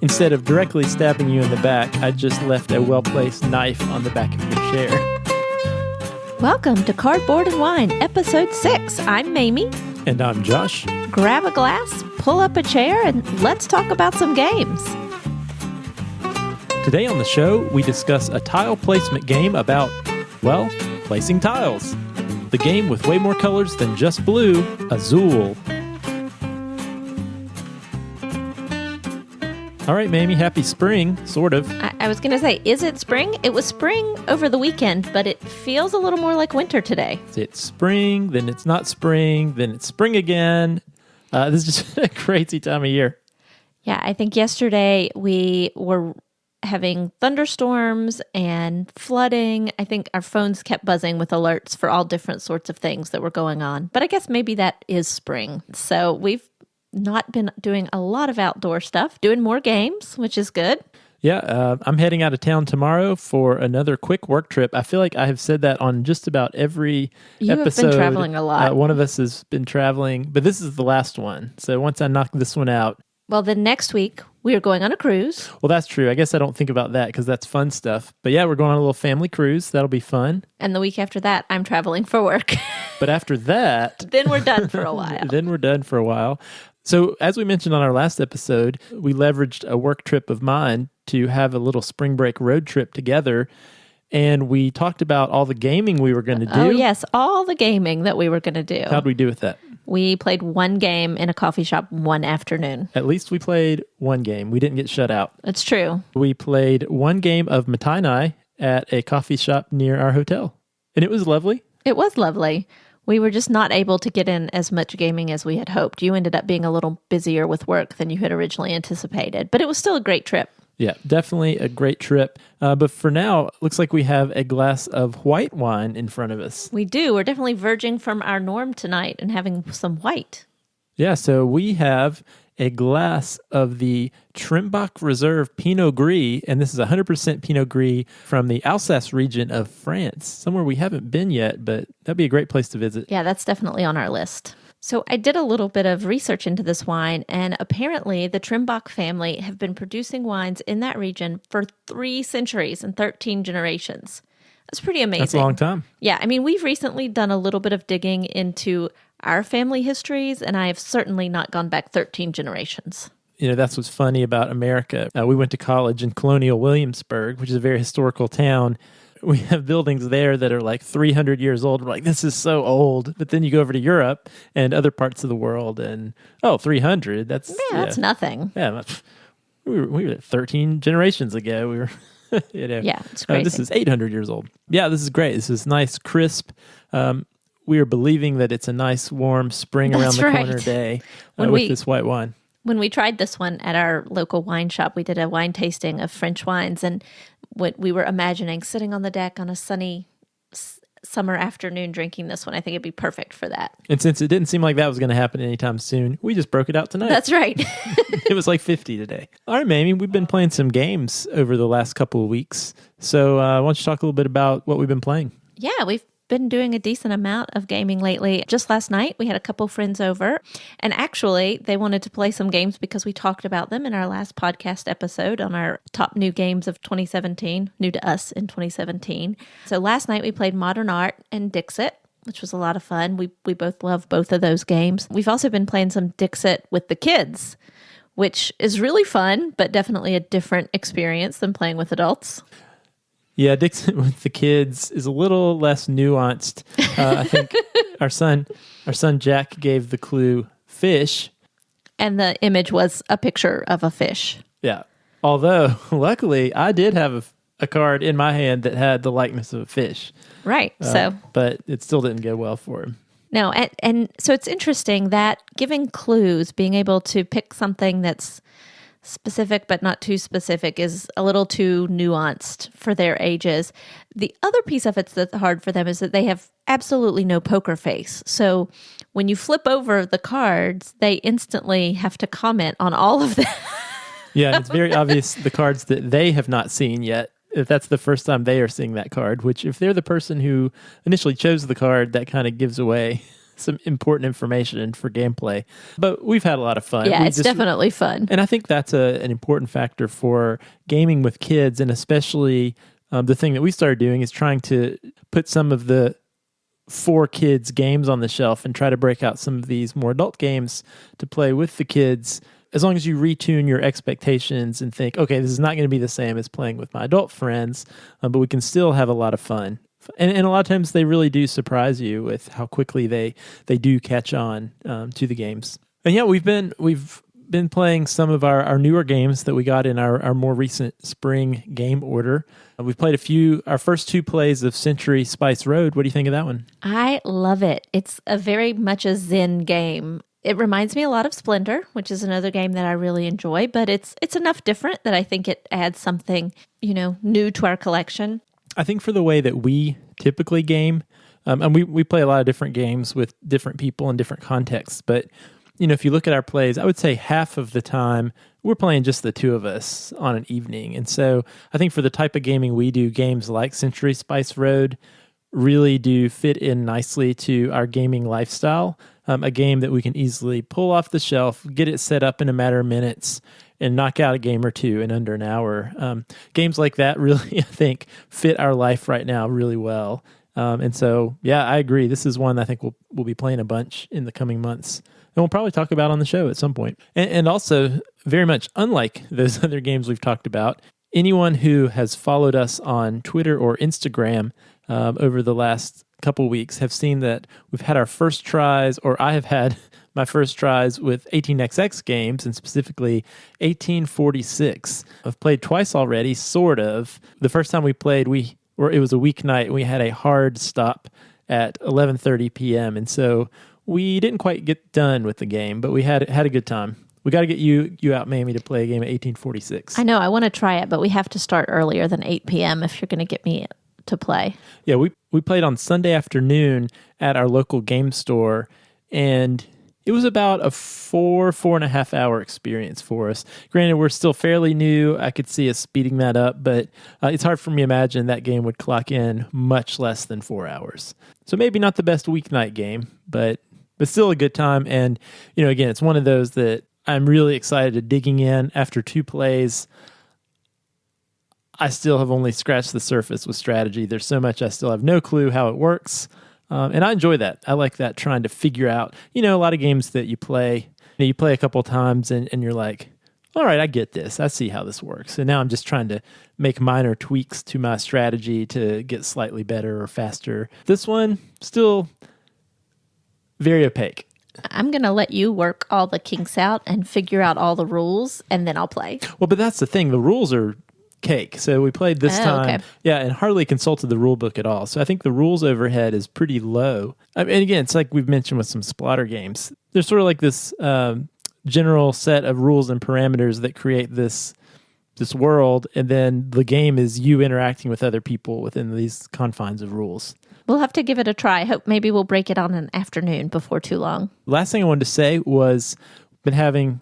Instead of directly stabbing you in the back, I just left a well-placed knife on the back of your chair. Welcome to Cardboard and Wine, Episode 6. I'm Mamie. And I'm Josh. Grab a glass, pull up a chair, and let's talk about some games. Today on the show, we discuss a tile placement game about, well, placing tiles. The game with way more colors than just blue, Azul. All right, Mamie, happy spring, sort of. I was going to say, is it spring? It was spring over the weekend, but it feels a little more like winter today. It's spring, then it's not spring, then it's spring again. This is just a crazy time of year. Yeah, I think yesterday we were having thunderstorms and flooding. I think our phones kept buzzing with alerts for all different sorts of things that were going on. But I guess maybe that is spring. So we've not been doing a lot of outdoor stuff, doing more games, which is good. Yeah, I'm heading out of town tomorrow for another quick work trip. I feel like I have said that on just about every episode. You have been traveling a lot. One of us has been traveling, but this is the last one. So once I knock this one out. Well, then next week, we are going on a cruise. Well, that's true. I guess I don't think about that because that's fun stuff. But yeah, we're going on a little family cruise. That'll be fun. And the week after that, I'm traveling for work. But after that... Then we're done for a while. So as we mentioned on our last episode, we leveraged a work trip of mine to have a little spring break road trip together. And we talked about all the gaming we were going to do. Oh, yes. All the gaming that we were going to do. How'd we do with that? We played one game in a coffee shop one afternoon. At least we played one game. We didn't get shut out. It's true. We played one game of Matainai at a coffee shop near our hotel. And it was lovely. It was lovely. We were just not able to get in as much gaming as we had hoped. You ended up being a little busier with work than you had originally anticipated. But it was still a great trip. Yeah, definitely a great trip. But for now, it looks like we have a glass of white wine in front of us. We do. We're definitely verging from our norm tonight and having some white. Yeah, so we have a glass of the Trimbach Reserve Pinot Gris, and this is 100% Pinot Gris from the Alsace region of France, somewhere we haven't been yet, but that'd be a great place to visit. Yeah, that's definitely on our list. So I did a little bit of research into this wine, and apparently the Trimbach family have been producing wines in that region for 3 centuries and 13 generations. That's pretty amazing. That's a long time. Yeah, I mean, we've recently done a little bit of digging into our family histories, and I have certainly not gone back 13 generations. You know, that's what's funny about America. We went to college in colonial Williamsburg, which is a very historical town. We have buildings there that are like 300 years old. We're like, this is so old. But then you go over to Europe and other parts of the world and, 300, that's... Yeah, that's nothing. Yeah, we were 13 generations ago. We were, Yeah, it's crazy. This is 800 years old. Yeah, this is great. This is nice, crisp. We are believing that it's a nice, warm spring around the corner day with this white wine. When we tried this one at our local wine shop, we did a wine tasting of French wines, and what we were imagining sitting on the deck on a sunny summer afternoon drinking this one. I think it'd be perfect for that. And since it didn't seem like that was going to happen anytime soon, we just broke it out tonight. That's right. It was like 50 today. All right, Mamie, we've been playing some games over the last couple of weeks. So why don't you talk a little bit about what we've been playing? Yeah, we've been doing a decent amount of gaming lately. Just last night, we had a couple friends over, and actually, they wanted to play some games because we talked about them in our last podcast episode on our top new games of 2017, new to us in 2017. So last night, we played Modern Art and Dixit, which was a lot of fun. We both love both of those games. We've also been playing some Dixit with the kids, which is really fun, but definitely a different experience than playing with adults. Yeah, Dixit with the kids is a little less nuanced. I think our son Jack gave the clue fish. And the image was a picture of a fish. Yeah. Although, luckily, I did have a card in my hand that had the likeness of a fish. Right. But it still didn't go well for him. No, and so it's interesting that giving clues, being able to pick something that's specific but not too specific is a little too nuanced for their ages. The other piece of it that's hard for them is that they have absolutely no poker face. So when you flip over the cards, they instantly have to comment on all of them. Yeah, it's very obvious the cards that they have not seen yet. If that's the first time they are seeing that card, which if they're the person who initially chose the card, that kind of gives away some important information for gameplay. But we've had a lot of fun. Yeah, it's definitely fun. And I think that's an important factor for gaming with kids, and especially the thing that we started doing is trying to put some of the for kids games on the shelf and try to break out some of these more adult games to play with the kids, as long as you retune your expectations and think, okay, this is not going to be the same as playing with my adult friends, but we can still have a lot of fun. And a lot of times they really do surprise you with how quickly they do catch on to the games. And yeah, we've been playing some of our newer games that we got in our more recent spring game order. We've played our first 2 plays of Century Spice Road. What do you think of that one? I love it. It's a very much a Zen game. It reminds me a lot of Splendor, which is another game that I really enjoy, but it's enough different that I think it adds something, new to our collection. I think for the way that we typically game, and we play a lot of different games with different people in different contexts, but if you look at our plays, I would say half of the time we're playing just the 2 of us on an evening. And so I think for the type of gaming we do, games like Century Spice Road really do fit in nicely to our gaming lifestyle. A game that we can easily pull off the shelf, get it set up in a matter of minutes, and knock out a game or 2 in under an hour. Games like that really, I think, fit our life right now really well. And so, yeah, I agree. This is one I think we'll be playing a bunch in the coming months. And we'll probably talk about on the show at some point. And also, very much unlike those other games we've talked about, anyone who has followed us on Twitter or Instagram over the last couple weeks have seen that we've had our first tries, or I have had my first tries with 18xx games, and specifically 1846. I've played twice already, sort of. The first time we played, it was a weeknight, and we had a hard stop at 11:30 p.m., and so we didn't quite get done with the game, but we had a good time. We got to get you out, Mamie, to play a game of 1846. I know, I want to try it, but we have to start earlier than 8 p.m. if you're going to get me to play. Yeah, we played on Sunday afternoon at our local game store, and it was about a 4.5 hour experience for us. Granted, we're still fairly new. I could see us speeding that up, but it's hard for me to imagine that game would clock in much less than 4 hours. So maybe not the best weeknight game, but still a good time. And, again, it's one of those that I'm really excited to digging in after 2 plays. I still have only scratched the surface with strategy. There's so much I still have no clue how it works. And I enjoy that. I like that, trying to figure out, a lot of games that you play a couple of times and you're like, all right, I get this. I see how this works. And now I'm just trying to make minor tweaks to my strategy to get slightly better or faster. This one, still very opaque. I'm going to let you work all the kinks out and figure out all the rules, and then I'll play. Well, but that's the thing. The rules are cake. So we played this time. Okay. Yeah, and hardly consulted the rule book at all. So I think the rules overhead is pretty low. And again, it's like we've mentioned with some splatter games. There's sort of like this general set of rules and parameters that create this world, and then the game is you interacting with other people within these confines of rules. We'll have to give it a try. I hope maybe we'll break it on an afternoon before too long. Last thing I wanted to say was been having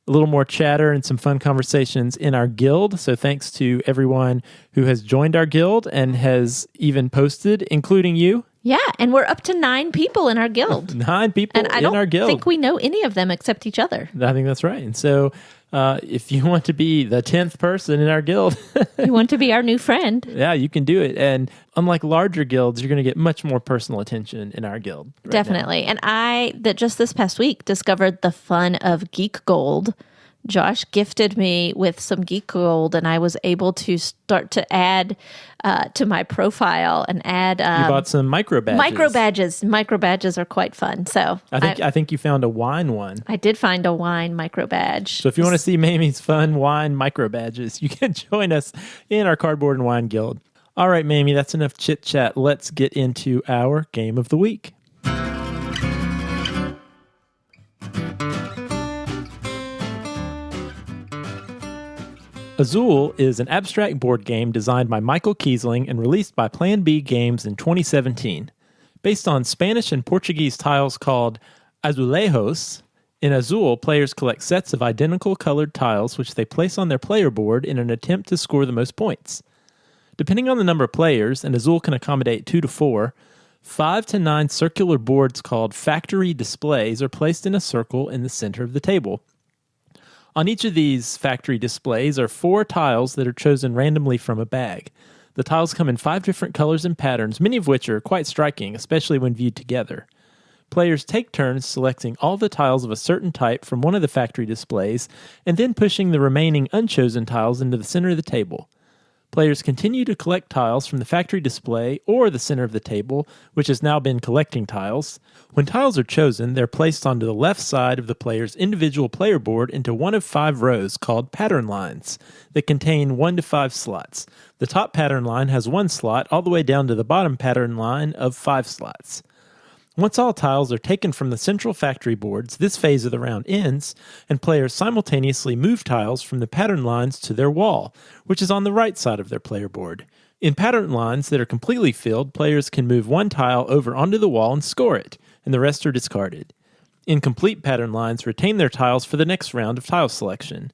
a little more chatter and some fun conversations in our guild. So thanks to everyone who has joined our guild and has even posted, including you. Yeah, and we're up to 9 people in our guild. 9 people in our guild. And I don't think we know any of them except each other. I think that's right. And so if you want to be the 10th person in our guild. You want to be our new friend. Yeah, you can do it. And unlike larger guilds, you're going to get much more personal attention in our guild. Right. Definitely. Now. And that just this past week discovered the fun of Geek Gold. Josh gifted me with some Geek Gold, and I was able to start to add to my profile and add. You bought some micro badges. Micro badges are quite fun. So I think you found a wine one. I did find a wine micro badge. So if you want to see Mamie's fun wine micro badges, you can join us in our Cardboard and Wine Guild. All right, Mamie, that's enough chit chat. Let's get into our game of the week. Azul is an abstract board game designed by Michael Kiesling and released by Plan B Games in 2017. Based on Spanish and Portuguese tiles called azulejos, in Azul, players collect sets of identical colored tiles which they place on their player board in an attempt to score the most points. Depending on the number of players, and Azul can accommodate 2 to 4, 5 to 9 circular boards called factory displays are placed in a circle in the center of the table. On each of these factory displays are 4 tiles that are chosen randomly from a bag. The tiles come in 5 different colors and patterns, many of which are quite striking, especially when viewed together. Players take turns selecting all the tiles of a certain type from one of the factory displays and then pushing the remaining unchosen tiles into the center of the table. Players continue to collect tiles from the factory display or the center of the table, which has now been collecting tiles. When tiles are chosen, they're placed onto the left side of the player's individual player board into one of 5 rows called pattern lines that contain 1 to 5 slots. The top pattern line has 1 slot all the way down to the bottom pattern line of 5 slots. Once all tiles are taken from the central factory boards, this phase of the round ends, and players simultaneously move tiles from the pattern lines to their wall, which is on the right side of their player board. In pattern lines that are completely filled, players can move 1 tile over onto the wall and score it, and the rest are discarded. Incomplete pattern lines retain their tiles for the next round of tile selection.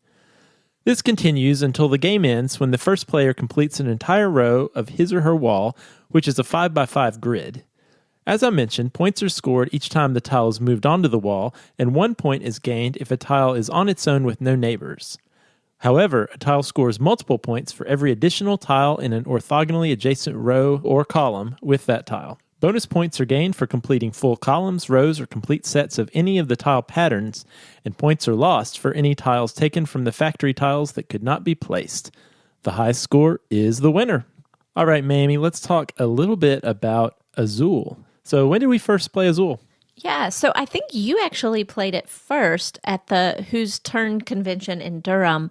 This continues until the game ends when the first player completes an entire row of his or her wall, which is a 5x5 grid. As I mentioned, points are scored each time the tile is moved onto the wall, and 1 point is gained if a tile is on its own with no neighbors. However, a tile scores multiple points for every additional tile in an orthogonally adjacent row or column with that tile. Bonus points are gained for completing full columns, rows, or complete sets of any of the tile patterns, and points are lost for any tiles taken from the factory tiles that could not be placed. The highest score is the winner. All right, Mamie, let's talk a little bit about Azul. So when did we first play Azul? Yeah, so I think you actually played it first at the Whose Turn convention in Durham,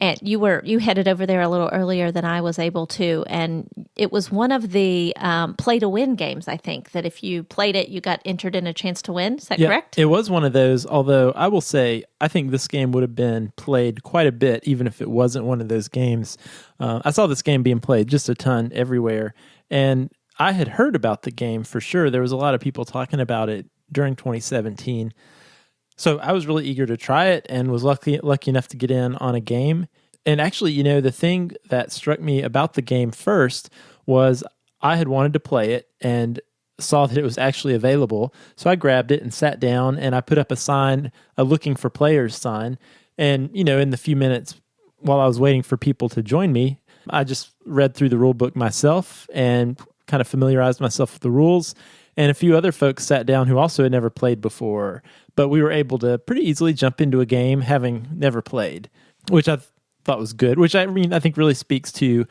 and you headed over there a little earlier than I was able to, and it was one of the play to win games. I think that if you played it, you got entered in a chance to win. Is that correct? It was one of those. Although I will say, I think this game would have been played quite a bit, even if it wasn't one of those games. I saw this game being played just a ton everywhere, and I had heard about the game for sure. There was a lot of people talking about it during 2017. So I was really eager to try it and was lucky enough to get in on a game. And actually, the thing that struck me about the game first was I had wanted to play it and saw that it was actually available. So I grabbed it and sat down and I put up a sign, a looking for players sign. And, in the few minutes while I was waiting for people to join me, I just read through the rule book myself and kind of familiarized myself with the rules, and a few other folks sat down who also had never played before, but we were able to pretty easily jump into a game having never played, which I thought was good, which I think really speaks to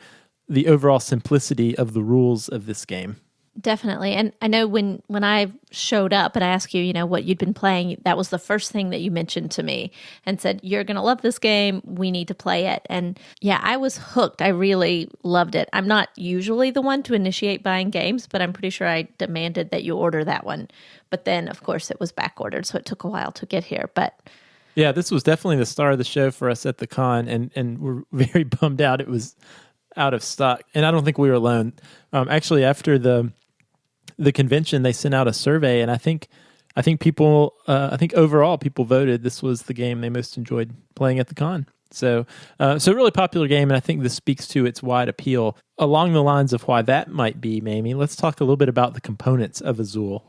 the overall simplicity of the rules of this game. Definitely. And I know when I showed up and I asked you, what you'd been playing, that was the first thing that you mentioned to me and said, you're going to love this game. We need to play it. And yeah, I was hooked. I really loved it. I'm not usually the one to initiate buying games, but I'm pretty sure I demanded that you order that one. But then, of course, it was back ordered, so it took a while to get here. But yeah, this was definitely the star of the show for us at the con, and we're very bummed out it was out of stock. And I don't think we were alone. Actually, after the convention, they sent out a survey, and I think overall people voted this was the game they most enjoyed playing at the con. So a really popular game, and I think this speaks to its wide appeal. Along the lines of why that might be, Mamie, let's talk a little bit about the components of Azul.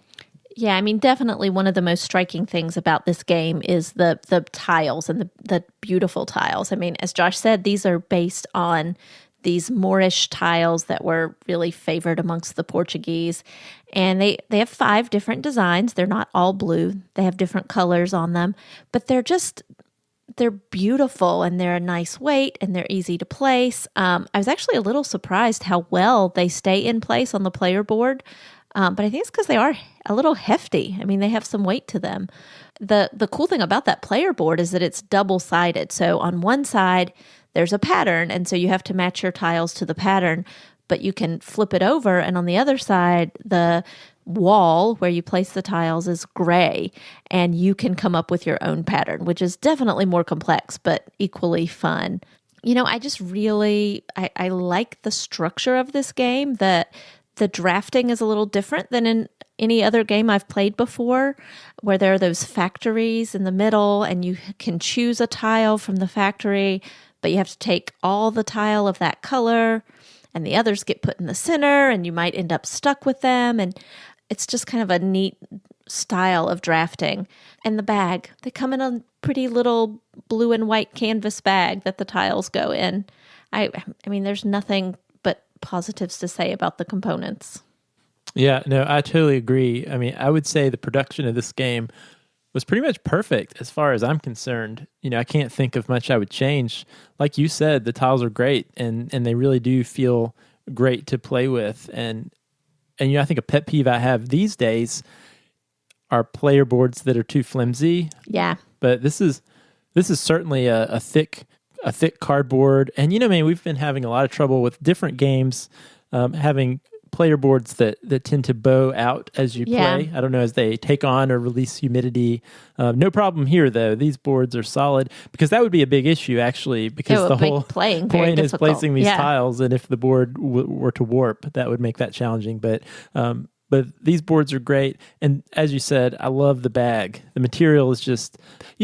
Yeah, definitely one of the most striking things about this game is the tiles and the beautiful tiles. As Josh said, these are based on these Moorish tiles that were really favored amongst the Portuguese. And they have 5 different designs. They're not all blue. They have different colors on them, but they're beautiful and they're a nice weight and they're easy to place. I was actually a little surprised how well they stay in place on the player board. But I think it's because they are a little hefty. They have some weight to them. The cool thing about that player board is that it's double-sided. So on one side, there's a pattern, and so you have to match your tiles to the pattern, but you can flip it over, and on the other side, the wall where you place the tiles is gray, and you can come up with your own pattern, which is definitely more complex, but equally fun. I just really, I like the structure of this game. The drafting is a little different than in any other game I've played before, where there are those factories in the middle, and you can choose a tile from the factory, but you have to take all the tile of that color and the others get put in the center, and you might end up stuck with them. And it's just kind of a neat style of drafting. And the bag, they come in a pretty little blue and white canvas bag that the tiles go in. I mean, there's nothing but positives to say about the components. Yeah, no, I totally agree. I mean, I would say the production of this game was pretty much perfect as far as I'm concerned. I can't think of much I would change. Like you said, the tiles are great and they really do feel great to play with. And I think a pet peeve I have these days are player boards that are too flimsy. Yeah. But this is certainly a thick cardboard. And man, we've been having a lot of trouble with different games having player boards that tend to bow out as you play. I don't know, as they take on or release humidity. No problem here, though. These boards are solid, because that would be a big issue, actually, because the whole point is placing these tiles, and if the board were to warp, that would make that challenging. But these boards are great. And as you said, I love the bag. The material is just,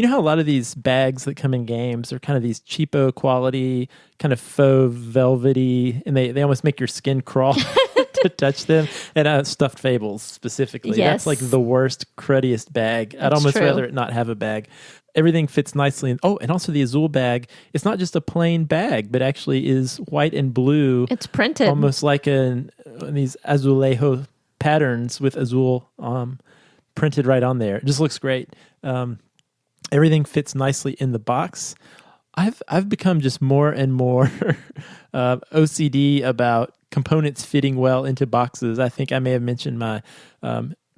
how a lot of these bags that come in games are kind of these cheapo quality, kind of faux velvety, and they almost make your skin crawl to touch them. And stuffed fables specifically. Yes. That's like the worst, cruddiest bag. I'd almost rather it not have a bag. Everything fits nicely. And also the Azul bag, it's not just a plain bag, but actually is white and blue. It's printed. Almost like these azulejo patterns with Azul printed right on there. It just looks great. Everything fits nicely in the box. I've become just more and more OCD about components fitting well into boxes. I think I may have mentioned my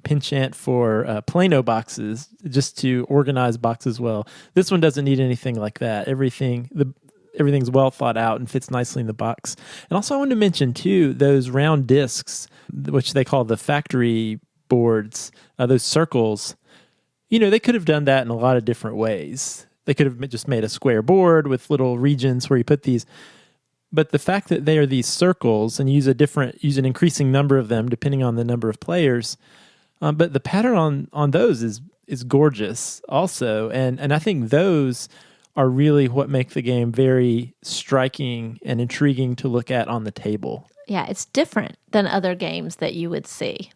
penchant for Plano boxes, just to organize boxes well. This one doesn't need anything like that. Everything's well thought out and fits nicely in the box. And also I wanted to mention, too, those round discs, which they call the factory boards, those circles. They could have done that in a lot of different ways. They could have just made a square board with little regions where you put these. But the fact that they are these circles and use an increasing number of them depending on the number of players. But the pattern on those is gorgeous also. And I think those are really what make the game very striking and intriguing to look at on the table. Yeah, it's different than other games that you would see.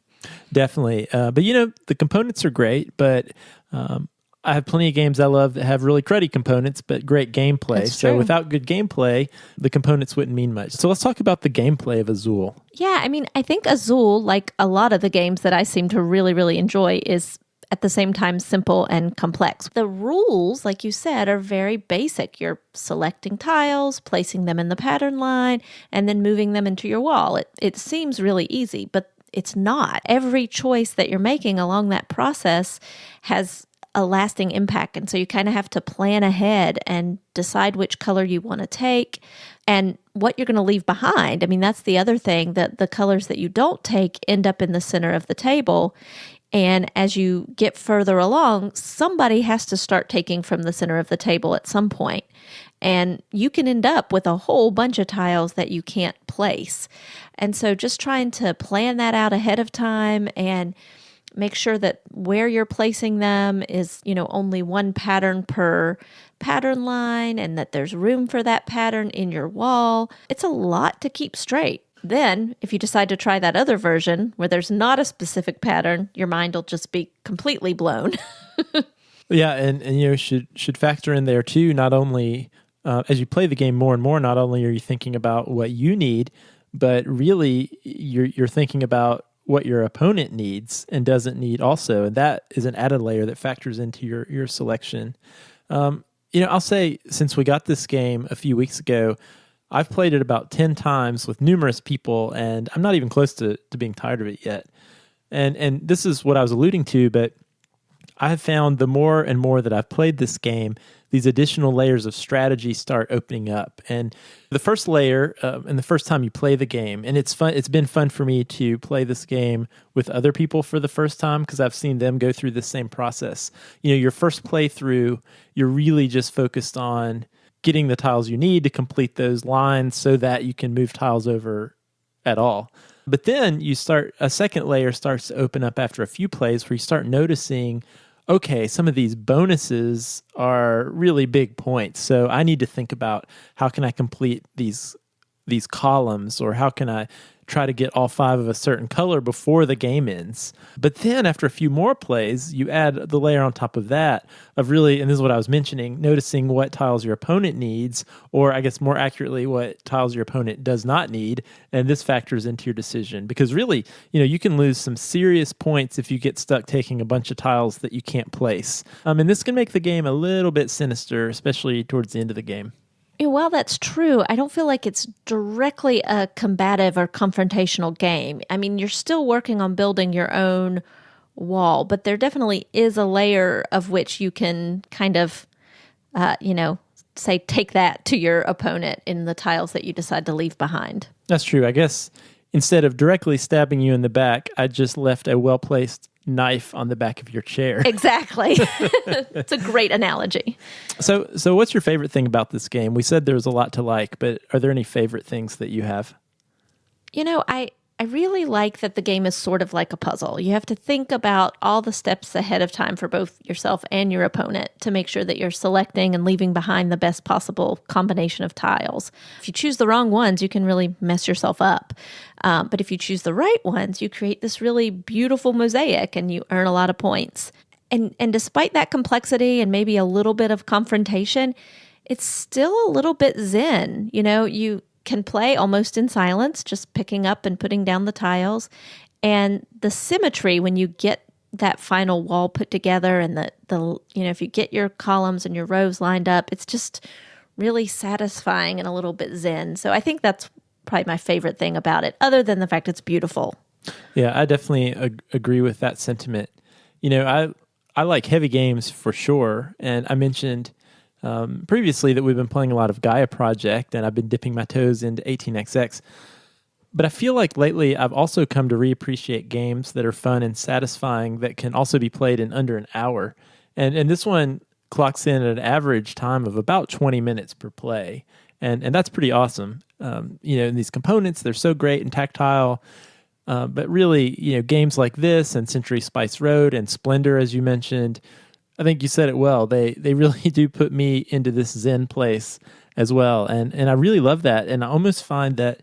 Definitely. But the components are great, but I have plenty of games I love that have really cruddy components, but great gameplay. That's so true. Without good gameplay, the components wouldn't mean much. So let's talk about the gameplay of Azul. Yeah, I mean, I think Azul, like a lot of the games that I seem to really, really enjoy, is at the same time simple and complex. The rules, like you said, are very basic. You're selecting tiles, placing them in the pattern line, and then moving them into your wall. It seems really easy, but it's not. Every choice that you're making along that process has a lasting impact. And so you kind of have to plan ahead and decide which color you want to take and what you're going to leave behind. I mean, that's the other thing, that the colors that you don't take end up in the center of the table. And as you get further along, somebody has to start taking from the center of the table at some point. And you can end up with a whole bunch of tiles that you can't place. And so just trying to plan that out ahead of time and make sure that where you're placing them is, only one pattern per pattern line, and that there's room for that pattern in your wall. It's a lot to keep straight. Then, if you decide to try that other version where there's not a specific pattern, your mind will just be completely blown. Yeah, and should factor in there too. Not only as you play the game more and more, not only are you thinking about what you need, but really you're thinking about what your opponent needs and doesn't need also, and that is an added layer that factors into your selection. I'll say, since we got this game a few weeks ago, I've played it about 10 times with numerous people, and I'm not even close to being tired of it yet. And this is what I was alluding to, but I have found the more and more that I've played this game, these additional layers of strategy start opening up. And the first layer, and the first time you play the game, and it's fun. It's been fun for me to play this game with other people for the first time, because I've seen them go through the same process. Your first playthrough, you're really just focused on getting the tiles you need to complete those lines so that you can move tiles over at all. But then a second layer starts to open up after a few plays, where you start noticing, okay, some of these bonuses are really big points. So I need to think about, how can I complete these these columns, or how can I try to get all 5 of a certain color before the game ends. But then after a few more plays, you add the layer on top of that of really, and this is what I was mentioning, noticing what tiles your opponent needs, or I guess more accurately, what tiles your opponent does not need. And this factors into your decision, because really, you can lose some serious points if you get stuck taking a bunch of tiles that you can't place. And this can make the game a little bit sinister, especially towards the end of the game. While that's true, I don't feel like it's directly a combative or confrontational game. I mean, you're still working on building your own wall, but there definitely is a layer of which you can kind of, say, take that to your opponent in the tiles that you decide to leave behind. That's true. I guess instead of directly stabbing you in the back, I just left a well-placed knife on the back of your chair. Exactly. It's a great analogy. So what's your favorite thing about this game? We said there's a lot to like, but are there any favorite things that you have? I really like that the game is sort of like a puzzle. You have to think about all the steps ahead of time for both yourself and your opponent to make sure that you're selecting and leaving behind the best possible combination of tiles. If you choose the wrong ones, you can really mess yourself up. But if you choose the right ones, you create this really beautiful mosaic and you earn a lot of points. And despite that complexity and maybe a little bit of confrontation, it's still a little bit zen. You can play almost in silence, just picking up and putting down the tiles. And the symmetry when you get that final wall put together and if you get your columns and your rows lined up, it's just really satisfying and a little bit zen. So I think that's probably my favorite thing about it, other than the fact it's beautiful. Yeah, I definitely agree with that sentiment. I like heavy games for sure. And I mentioned previously that we've been playing a lot of Gaia Project, and I've been dipping my toes into 18xx. But I feel like lately I've also come to reappreciate games that are fun and satisfying that can also be played in under an hour. And this one clocks in at an average time of about 20 minutes per play. And that's pretty awesome. And these components, they're so great and tactile. But really, games like this and Century Spice Road and Splendor, as you mentioned, I think you said it well. They really do put me into this zen place as well. And I really love that. And I almost find that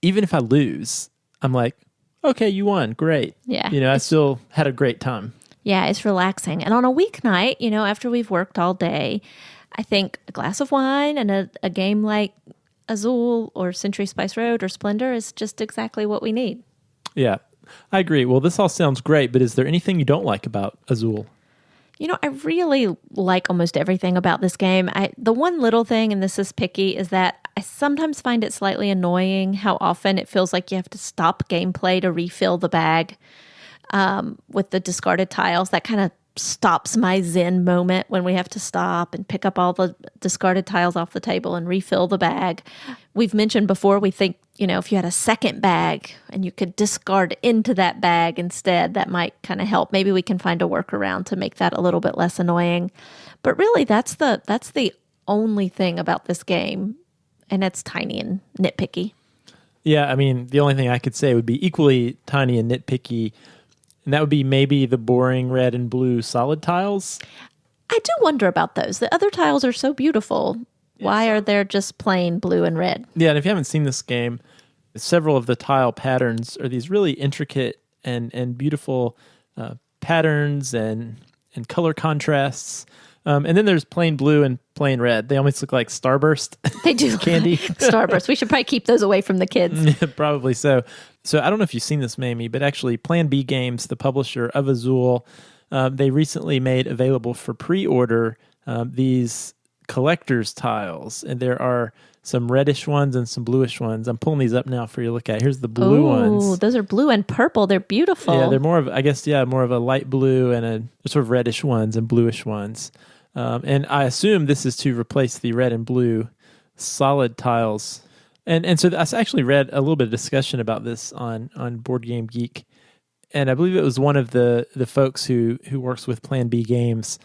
even if I lose, I'm like, okay, you won. Great. Yeah. I still had a great time. Yeah, it's relaxing. And on a weeknight, after we've worked all day, I think a glass of wine and a game like Azul or Century Spice Road or Splendor is just exactly what we need. Yeah, I agree. Well, this all sounds great, but is there anything you don't like about Azul? I really like almost everything about this game. The one little thing, and this is picky, is that I sometimes find it slightly annoying how often it feels like you have to stop gameplay to refill the bag with the discarded tiles. That kind of stops my zen moment when we have to stop and pick up all the discarded tiles off the table and refill the bag. We've mentioned before, we think, if you had a second bag and you could discard into that bag instead, that might kind of help. Maybe we can find a workaround to make that a little bit less annoying. But really, that's the only thing about this game, and it's tiny and nitpicky. Yeah, I mean, the only thing I could say would be equally tiny and nitpicky, and that would be maybe the boring red and blue solid tiles. I do wonder about those. The other tiles are so beautiful. Why are there just plain blue and red? Yeah, and if you haven't seen this game, several of the tile patterns are these really intricate and beautiful patterns and color contrasts. And then there's plain blue and plain red. They almost look like Starburst. They do. Candy. Starburst. We should probably keep those away from the kids. Probably so. So I don't know if you've seen this, Mamie, but actually Plan B Games, the publisher of Azul, they recently made available for pre-order these collector's tiles. And there are some reddish ones and some bluish ones. I'm pulling these up now for you to look at. Here's the blue ones. Oh, those are blue and purple. They're beautiful. Yeah, they're more of a light blue and a sort of reddish ones and bluish ones. And I assume this is to replace the red and blue solid tiles. And so I actually read a little bit of discussion about this on Board Game Geek. And I believe it was one of the folks who works with Plan B Games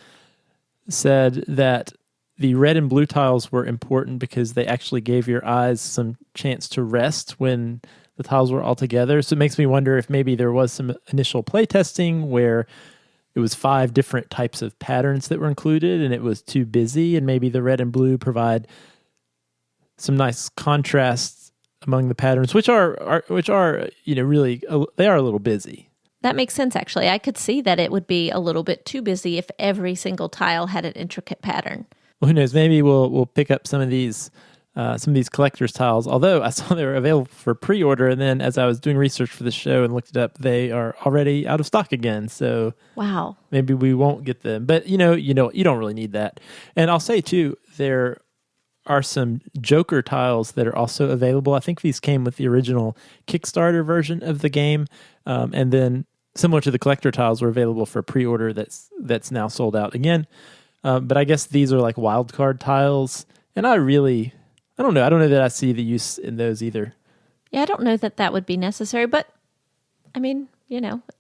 said that the red and blue tiles were important because they actually gave your eyes some chance to rest when the tiles were all together. So it makes me wonder if maybe there was some initial play testing where it was 5 different types of patterns that were included and it was too busy, and maybe the red and blue provide some nice contrasts among the patterns, which are really they are a little busy. That makes sense, actually. I could see that it would be a little bit too busy if every single tile had an intricate pattern. Well, who knows? Maybe we'll pick up some of these collector's tiles. Although I saw they were available for pre-order, and then as I was doing research for the show and looked it up, they are already out of stock again. So wow, maybe we won't get them. But you don't really need that. And I'll say too, there are some Joker tiles that are also available. I think these came with the original Kickstarter version of the game, and then similar to the collector tiles, were available for pre-order. That's now sold out again. But I guess these are like wild card tiles, and I don't know. I don't know that I see the use in those either. Yeah, I don't know that would be necessary, but I mean,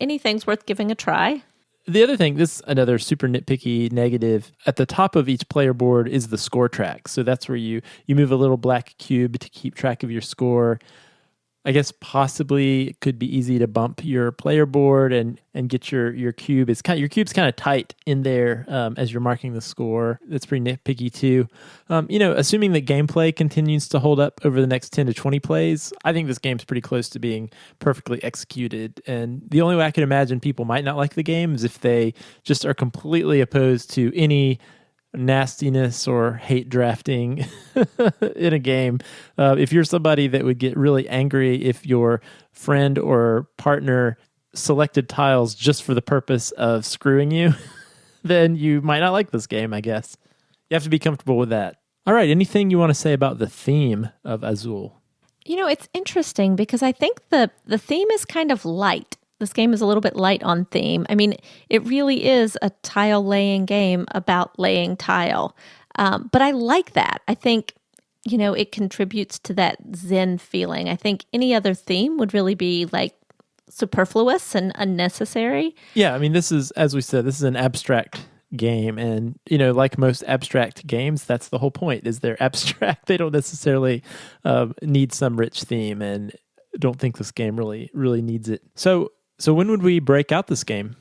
anything's worth giving a try. The other thing, this is another super nitpicky negative. At the top of each player board is the score track. So that's where you move a little black cube to keep track of your score. I guess possibly it could be easy to bump your player board and get your cube. Your cube's kind of tight in there as you're marking the score. That's pretty nitpicky too. Assuming that gameplay continues to hold up over the next 10 to 20 plays, I think this game's pretty close to being perfectly executed. And the only way I can imagine people might not like the game is if they just are completely opposed to any nastiness or hate drafting in a game. If you're somebody that would get really angry if your friend or partner selected tiles just for the purpose of screwing you, then you might not like this game, I guess. You have to be comfortable with that. All right, anything you want to say about the theme of Azul? It's interesting because I think the theme is kind of light. This game is a little bit light on theme. I mean, it really is a tile laying game about laying tile. But I like that. I think, it contributes to that Zen feeling. I think any other theme would really be like superfluous and unnecessary. Yeah, I mean, this is, as we said, this is an abstract game. And, like most abstract games, that's the whole point, is they're abstract. They don't necessarily need some rich theme, and don't think this game really needs it. So when would we break out this game?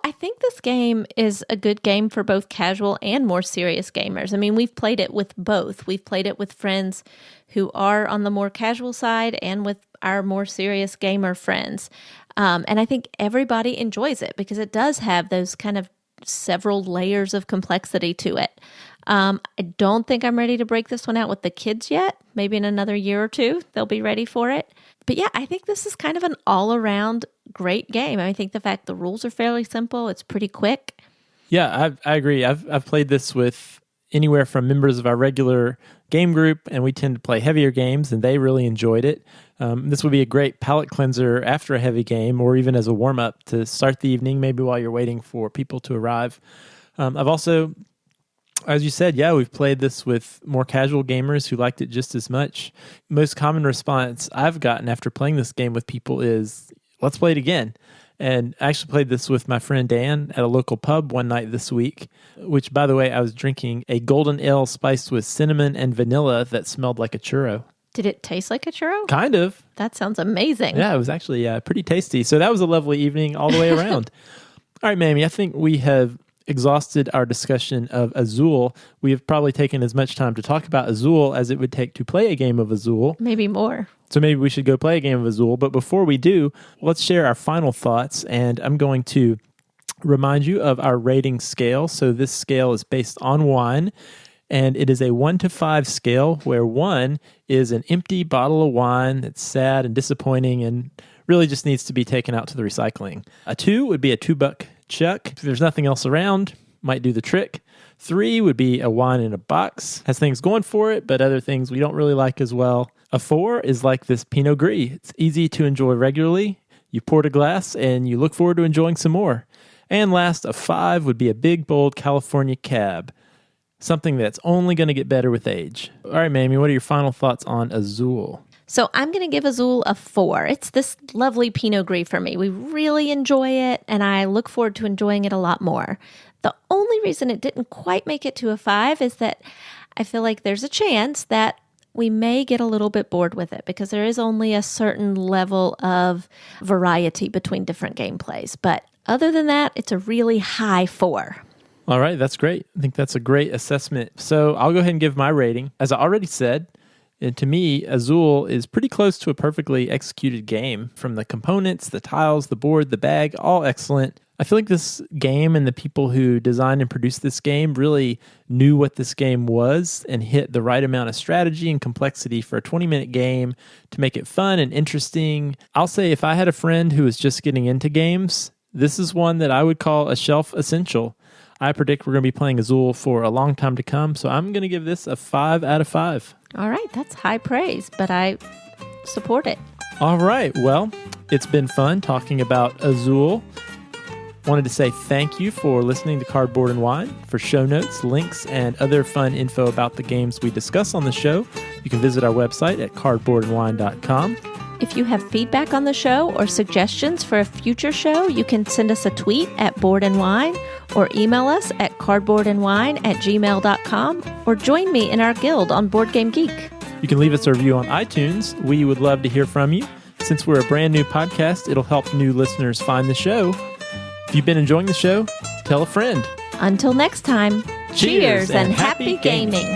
I think this game is a good game for both casual and more serious gamers. I mean, we've played it with both. We've played it with friends who are on the more casual side and with our more serious gamer friends. And I think everybody enjoys it because it does have those kind of several layers of complexity to it. I don't think I'm ready to break this one out with the kids yet. Maybe in another year or two, they'll be ready for it. But yeah, I think this is kind of an all-around great game. I think the fact the rules are fairly simple, it's pretty quick. Yeah, I agree. I've played this with anywhere from members of our regular game group, and we tend to play heavier games, and they really enjoyed it. This would be a great palate cleanser after a heavy game, or even as a warm-up to start the evening, maybe while you're waiting for people to arrive. I've also, as you said, we've played this with more casual gamers who liked it just as much. Most common response I've gotten after playing this game with people is, let's play it again. And I actually played this with my friend Dan at a local pub one night this week, which, by the way, I was drinking a golden ale spiced with cinnamon and vanilla that smelled like a churro. Did it taste like a churro? Kind of. That sounds amazing. Yeah, it was actually pretty tasty. So that was a lovely evening all the way around. All right, Mamie, I think we have exhausted our discussion of Azul. We have probably taken as much time to talk about Azul as it would take to play a game of Azul. Maybe more. So maybe we should go play a game of Azul. But before we do, let's share our final thoughts. And I'm going to remind you of our rating scale. So this scale is based on wine, and it is a 1 to 5 scale where 1 is an empty bottle of wine that's sad and disappointing and really just needs to be taken out to the recycling. A 2 would be a $2 chuck. If there's nothing else around, might do the trick. 3 would be a wine in a box. Has things going for it, but other things we don't really like as well. A 4 is like this Pinot Gris. It's easy to enjoy regularly. You pour a glass and you look forward to enjoying some more. And last, a 5 would be a big, bold California cab. Something that's only going to get better with age. All right, Mamie, what are your final thoughts on Azul? So I'm going to give Azul a 4. It's this lovely Pinot Gris for me. We really enjoy it, and I look forward to enjoying it a lot more. The only reason it didn't quite make it to a 5 is that I feel like there's a chance that we may get a little bit bored with it because there is only a certain level of variety between different gameplays. But other than that, it's a really high 4. All right, that's great. I think that's a great assessment. So I'll go ahead and give my rating. As I already said, and to me, Azul is pretty close to a perfectly executed game. From the components, the tiles, the board, the bag, all excellent. I feel like this game and the people who designed and produced this game really knew what this game was and hit the right amount of strategy and complexity for a 20-minute game to make it fun and interesting. I'll say if I had a friend who was just getting into games, this is one that I would call a shelf essential. I predict we're going to be playing Azul for a long time to come, so I'm going to give this a 5 out of 5. All right, that's high praise, but I support it. All right, well, it's been fun talking about Azul. Wanted to say thank you for listening to Cardboard and Wine. For show notes, links, and other fun info about the games we discuss on the show, you can visit our website at cardboardandwine.com. If you have feedback on the show or suggestions for a future show, you can send us a tweet at Board and Wine or email us at cardboardandwine@gmail.com or join me in our guild on Board Game Geek. You can leave us a review on iTunes. We would love to hear from you. Since we're a brand new podcast, it'll help new listeners find the show. If you've been enjoying the show, tell a friend. Until next time, cheers and happy gaming.